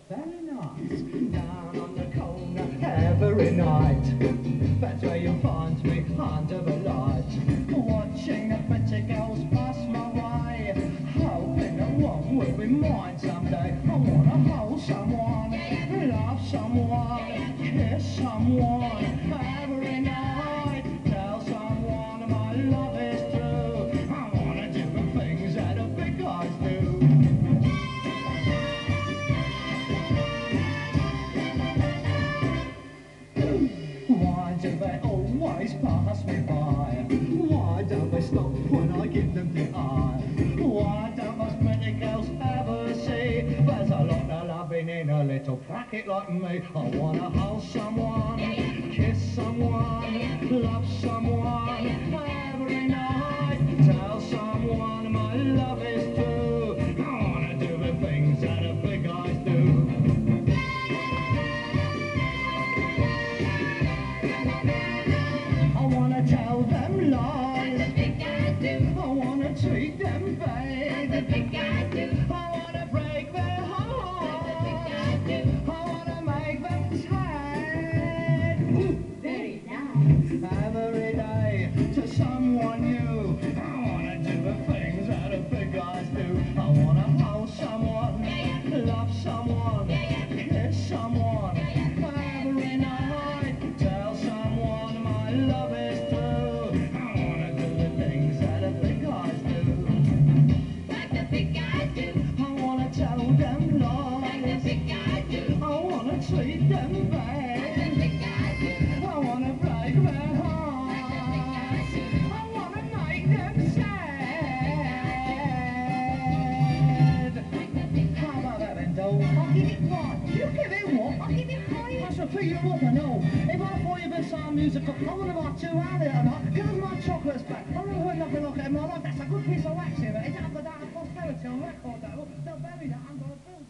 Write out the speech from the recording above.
Very nice. Down on the corner every night. That's where you find me under the light. Watching the pretty girls pass my way. Hoping that one will be mine someday. I wanna hold someone, love someone, kiss someone every night. Tell someone my love is true. I wanna do the things that the big guys do. Why do they always pass me by? Why don't they stop when I give them the eye? Why don't most pretty girls ever see there's a lot of loving in a little packet like me? I wanna hold someone, kiss someone, love someone every night. Tell someone my love is true. I wanna do the things that the big guys do. I wanna tell them lies. The big guys do. I wanna treat them bad. The big guys do. I wanna break their hearts. The big guys do. I wanna make them sad. Very nice. Every day to someone new. I wanna do the things that the big guys do. I wanna hold someone, love someone, kiss someone every night. Tell someone my love is true. I wanna do the things that the big guys do. Like the big guys do. I wanna tell them lies. Like the big guys do. I wanna treat them Like bad. the big guys do. I wanna break their hearts. Like the big guys do. I wanna make them sad. Like the big How guys about that then, doll? I'll give it five. You give it what? I'll give it 5. That's a figure up, I know. If I thought you'd been some musical, I would have had 2 out of it tonight. Give us my chocolates back. I've never heard nothing like it in my life. That's a good piece of wax here, but it's up for that posterity on record, though. They'll bury that under the film.